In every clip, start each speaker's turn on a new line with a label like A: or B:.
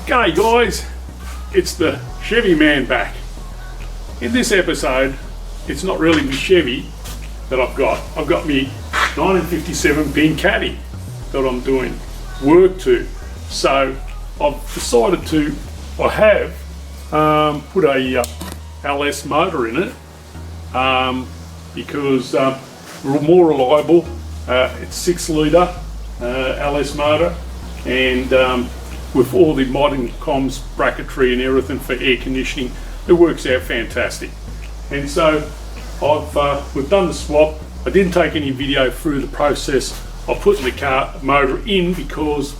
A: G'day guys, it's the Chevy man back. In this episode, it's not really my Chevy that I've got me 1957 pin Caddy that I'm doing work to. So I've decided to, I have put a LS motor in it because more reliable. It's 6 litre LS motor, and with all the modern comms bracketry and everything for air conditioning, it works out fantastic. And so we've done the swap. I didn't take any video through the process of putting the car motor in because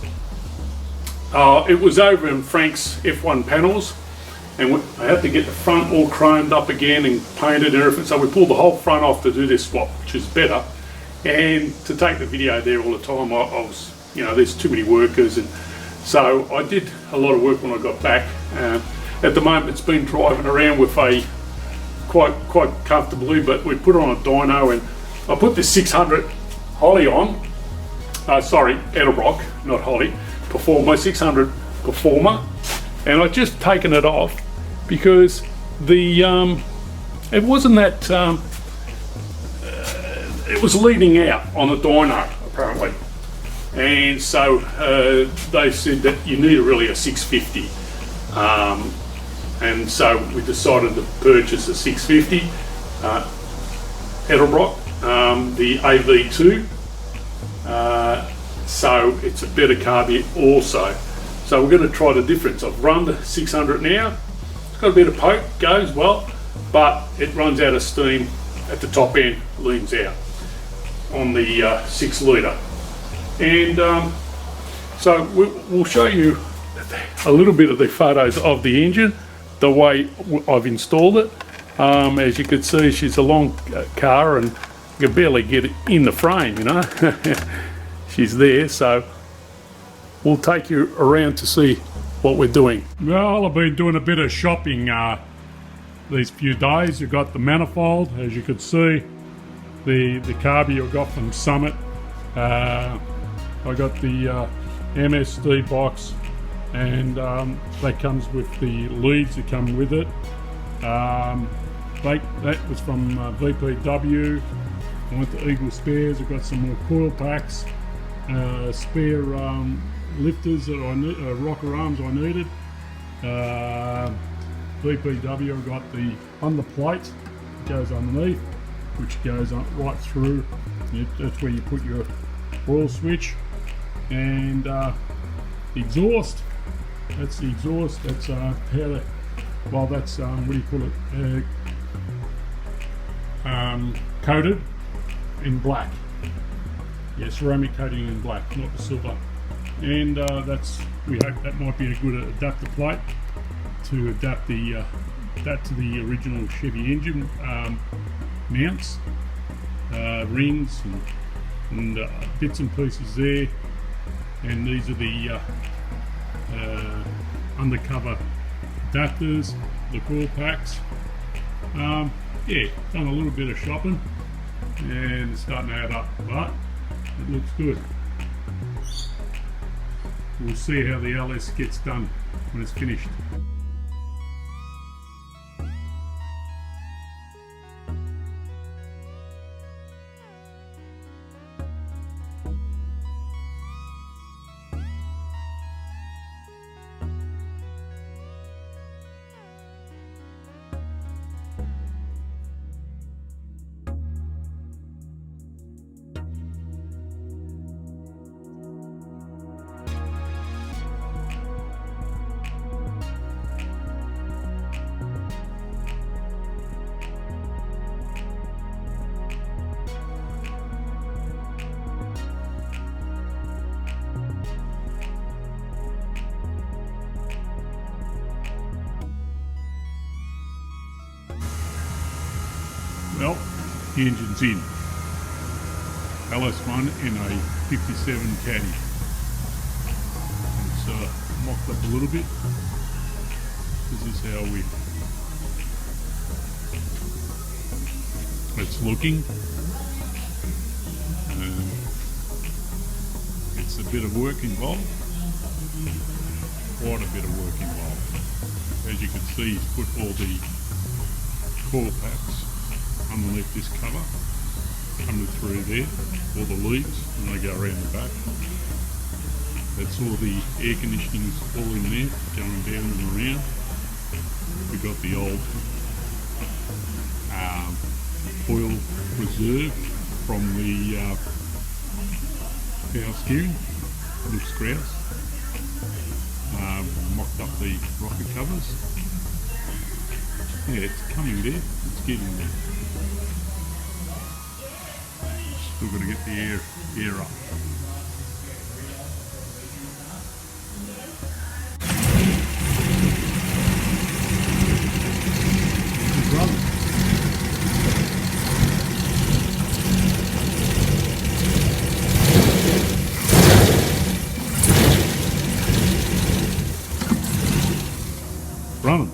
A: it was over in Frank's F1 panels, and I had to get the front all chromed up again and painted and everything. So we pulled the whole front off to do this swap, which is better. And to take the video there all the time, I was, there's too many workers, and so I did a lot of work when I got back. At the moment, it's been driving around with a quite comfortably, but we put it on a dyno, and I put this 600 Holly on. Sorry, Edelbrock, not Holly. Performer, 600 Performer, and I just taken it off because the it wasn't that it was leading out on the dyno apparently. And so they said that you need really a 650, and so we decided to purchase a 650 Edelbrock, the AV2. So it's a better carby also. So we're going to try the difference. I've run the 600 now. It's got a bit of poke, goes well, but it runs out of steam at the top end, leans out on the 6 litre. And so we'll show you a little bit of the photos of the engine, the way I've installed it. As you can see, she's a long car and you can barely get it in the frame, She's there, so we'll take you around to see what we're doing. Well, I've been doing a bit of shopping these few days. You've got the manifold, as you can see, the carby I got from Summit. I got the MSD box, and that comes with the leads that come with it. That was from VPW. I went to Eagle Spares. I got some more coil packs, spare lifters that I need, rocker arms I needed. VPW, I got the under plate that goes underneath, which goes up right through. That's where you put your oil switch. And the exhaust, that's the exhaust, that's powder, well that's, what do you call it, coated in black. Yeah, ceramic coating in black, not the silver. And we hope that might be a good adapter plate to adapt that to the original Chevy engine mounts, rings and bits and pieces there. And these are the undercover adapters, the coil packs. Yeah, done a little bit of shopping and it's starting to add up, but it looks good. We'll see how the LS gets done when it's finished. Well, the engine's in. LS1 in a 57 Caddy. It's mocked up a little bit. This is how it's looking. It's a bit of work involved.
B: quite a bit of work involved. As you can see, he's put all the core packs underneath this cover, coming through there, all the leads, and they go around the back. That's all the air conditioning's all in there, going down and around. We've got the old oil reserve from the power steering, looks grouse. Mocked up the rocker covers. Yeah, it's coming there, it's getting there. Still got to get the air up. Running.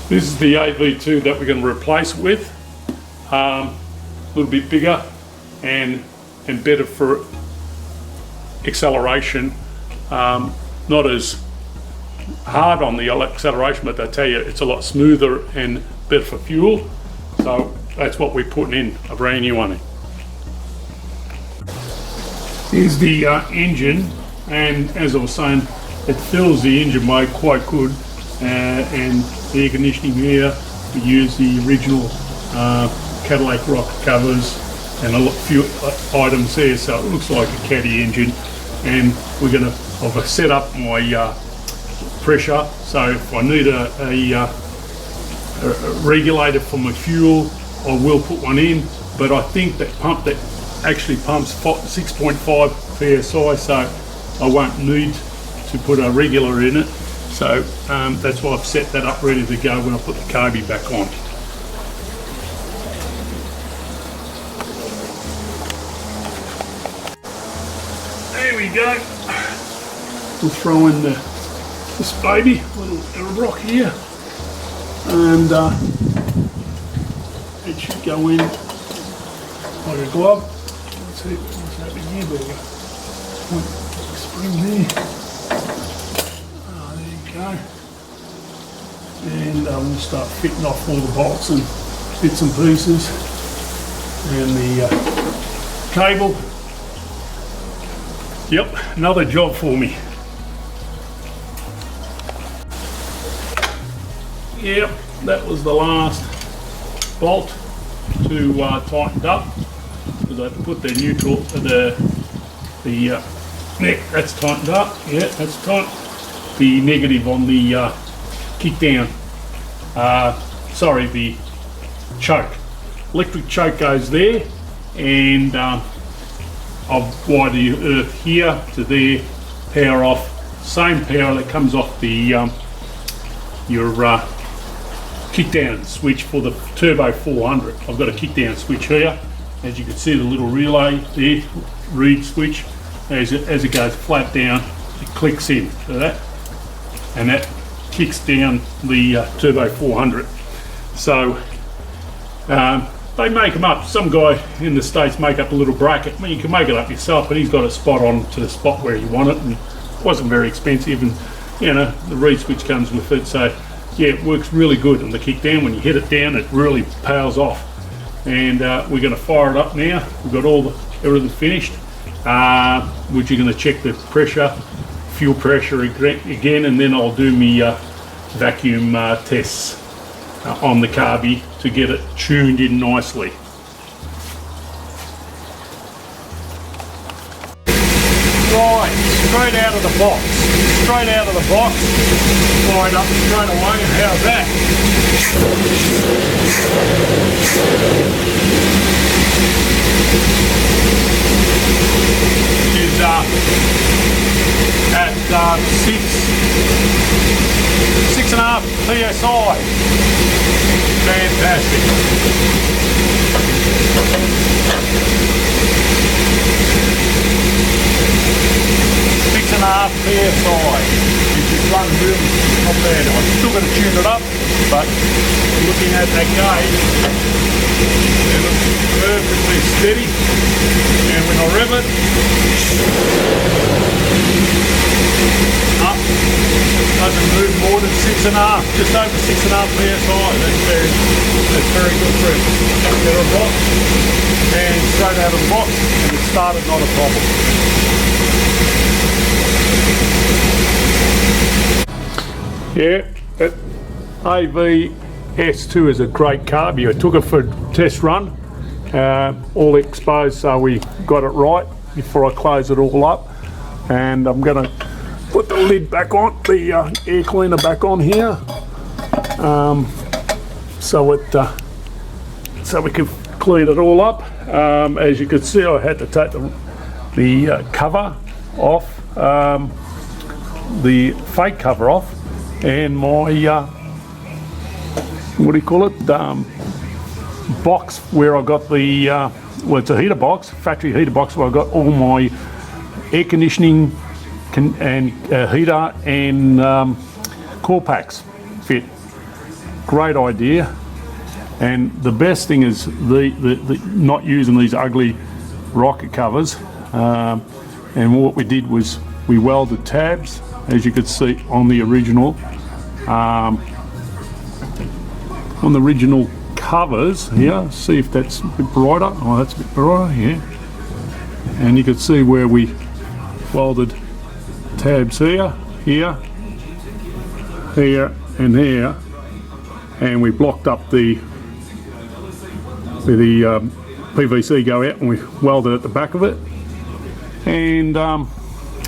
A: This is the AV2 that we're going to replace it with. A little bit bigger and better for acceleration. Not as hard on the acceleration, but I tell you, it's a lot smoother and better for fuel. So that's what we're putting in, a brand new one. Here's the engine, and as I was saying, it fills the engine way quite good. And the air conditioning here, we use the original Caddy rocker covers and a few items there, so it looks like a Caddy engine. And I've set up my pressure, so if I need a regulator for my fuel, I will put one in. But I think that pump that actually pumps 6.5 psi, so I won't need to put a regulator in it. So that's why I've set that up ready to go when I put the Caddy back on. There we go. We'll throw in this baby, little rock here, and it should go in like a glove. Let's see what's happening here. But we've got a spring there. Go. And we'll start fitting off all the bolts and bits and pieces and the cable. Yep, another job for me. Yep, that was the last bolt to tighten up, because I had to put the neutral, the neck, that's tightened up. Yeah, that's tight. The negative on the kick down, the choke. Electric choke goes there, and I've wired the earth here to there, power off, same power that comes off the your kick down switch for the Turbo 400. I've got a kick down switch here, as you can see the little relay there, reed switch, as it goes flat down, it clicks in to that. And that kicks down the Turbo 400. So they make them up. Some guy in the States make up a little bracket. I mean, you can make it up yourself, but he's got it spot on to the spot where you want it, and it wasn't very expensive. And you know, the reed switch comes with it, so yeah, it works really good. And the kick down, when you hit it down, it really powers off. And we're going to fire it up now. We've got everything finished. Which you're going to check the pressure. Fuel pressure again, and then I'll do my vacuum tests on the Caddy to get it tuned in nicely. Right, straight out of the box. Straight out of the box, fired up straight away, and how's that? Is at 6.5 psi. Fantastic. 6.5 PSI. It just runs really not bad. I'm still going to tune it up, but looking at that gauge, it's perfectly steady. And when I rev it, up, it doesn't move more than 6.5, just over 6.5 PSI. That's very good for it. Get a box and straight out of the box, and it started, not a problem. Yeah, that AVS2 is a great carburetor. I took it for a test run, all exposed, so we got it right before I close it all up. And I'm going to put the lid back on, the air cleaner back on here, so we can clean it all up. As you can see, I had to take the cover off, the fake cover off, and my what do you call it, box where I got the well, it's a heater box, factory heater box, where I got all my air conditioning and heater and coil packs fit. Great idea. And the best thing is the not using these ugly rocket covers. And what we did was we welded tabs, as you could see on the original covers here. See if that's a bit brighter. Oh, that's a bit brighter, yeah. And you can see where we welded tabs here, here, here, and here, and we blocked up the PVC go out, and we welded at the back of it, and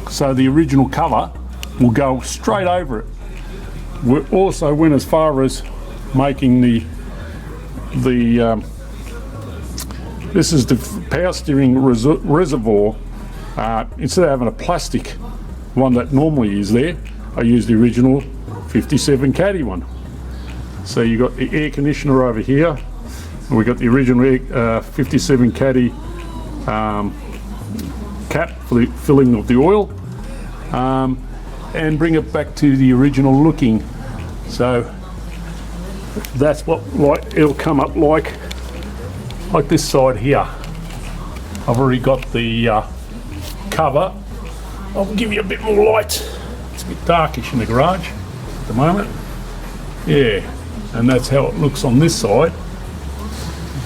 A: so the original cover will go straight over it. We also went as far as making this is the power steering reservoir. Instead of having a plastic one that normally is there, I used the original 57 Caddy one. So you got the air conditioner over here, and we got the original 57 Caddy cap for the filling of the oil, and bring it back to the original looking. So that's what it'll come up like this side here. I've already got the cover. I'll give you a bit more light. It's a bit darkish in the garage at the moment. Yeah, and that's how it looks on this side.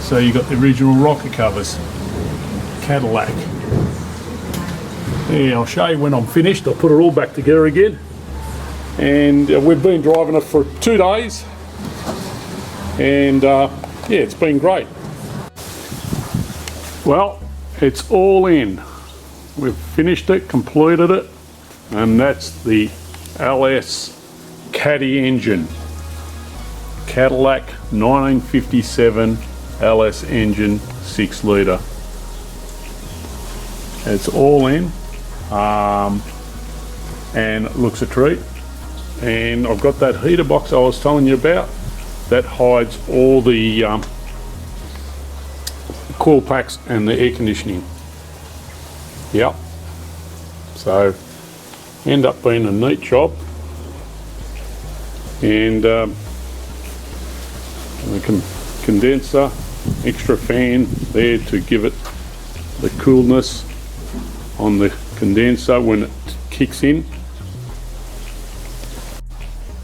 A: So you got the original rocker covers, Cadillac. Yeah, I'll show you when I'm finished. I'll put it all back together again. And we've been driving it for 2 days, and yeah, it's been great. Well, it's all in. We've finished it, completed it, and that's the LS Caddy engine. Cadillac 1957 LS engine, 6 litre. It's all in, and it looks a treat. And I've got that heater box I was telling you about that hides all the coil packs and the air conditioning. Yep. So end up being a neat job. And the condenser, extra fan there to give it the coolness on the condenser when it kicks in.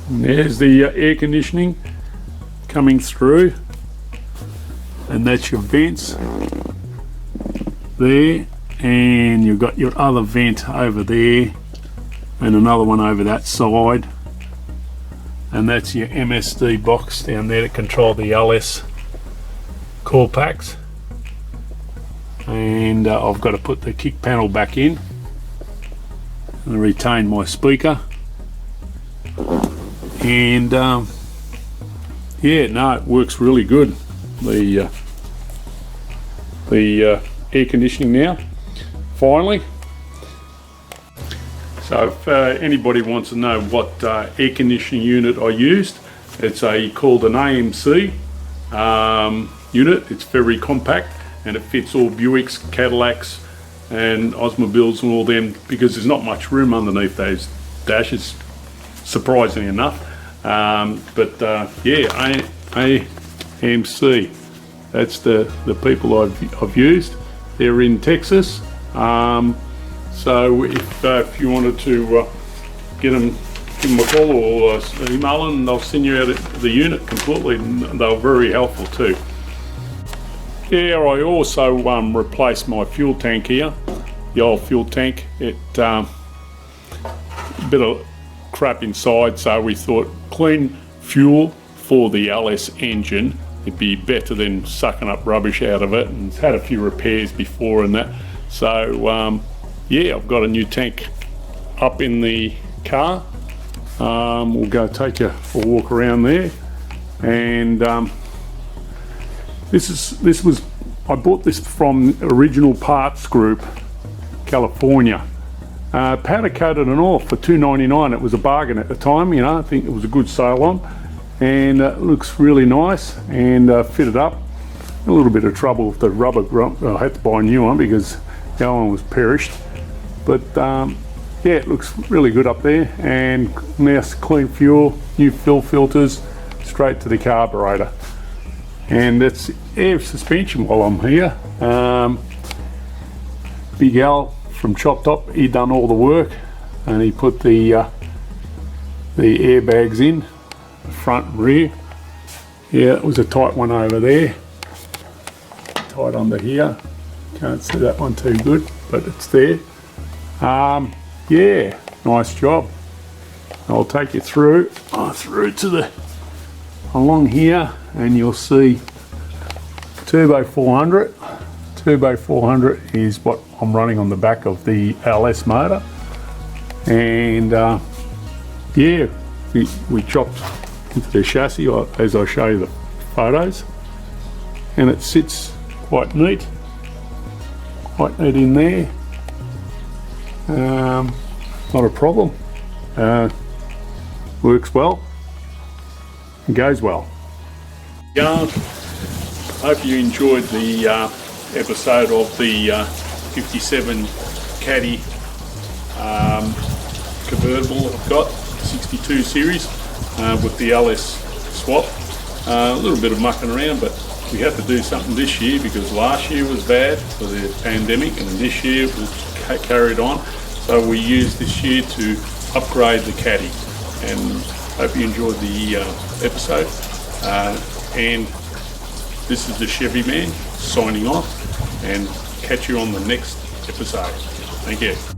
A: And there's the air conditioning coming through, and that's your vents there, and you've got your other vent over there and another one over that side, and that's your MSD box down there to control the LS coil packs. And I've got to put the kick panel back in and retain my speaker. And yeah, no, it works really good. The air conditioning now, finally. So if anybody wants to know what air conditioning unit I used, it's called an AMC unit. It's very compact, and it fits all Buicks, Cadillacs, and Osmobiles and all them, because there's not much room underneath those dashes, surprisingly enough. Yeah, AMC, that's the people I've used. They're in Texas. So if you wanted to give them a call or email them, and they'll send you out the unit completely, and they're very helpful too. Yeah, I also replaced my fuel tank here, the old fuel tank. It a bit of crap inside, so we thought clean fuel for the LS engine, it'd be better than sucking up rubbish out of it, and it's had a few repairs before and that. So yeah, I've got a new tank up in the car. We'll go take a walk around there, and I bought this from Original Parts Group, California. Powder coated and all for $2.99. It was a bargain at the time, you know. I think it was a good sale on, and it looks really nice and fitted up. A little bit of trouble with the rubber. I had to buy a new one because the other one was perished. But yeah, it looks really good up there, and nice clean fuel, new fill filters, straight to the carburetor. And it's air suspension while I'm here. Big Al from Chop Top, he done all the work, and he put the airbags in, front and rear. Yeah, it was a tight one over there, tight under here. Can't see that one too good, but it's there. Yeah, nice job. I'll take you through to the along here, and you'll see turbo 400. Turbo 400 is what I'm running on the back of the LS motor, and yeah, we chopped into the chassis as I show you the photos, and it sits quite neat in there. Not a problem. Works well and goes well. Yeah, hope you enjoyed the episode of the 57 Caddy convertible I've got, 62 series, with the LS swap. A little bit of mucking around, but we had to do something this year because last year was bad for the pandemic, and this year it was carried on. So we used this year to upgrade the Caddy, and hope you enjoyed the episode. And this is the Chevy Man signing off, and catch you on the next episode. Thank you.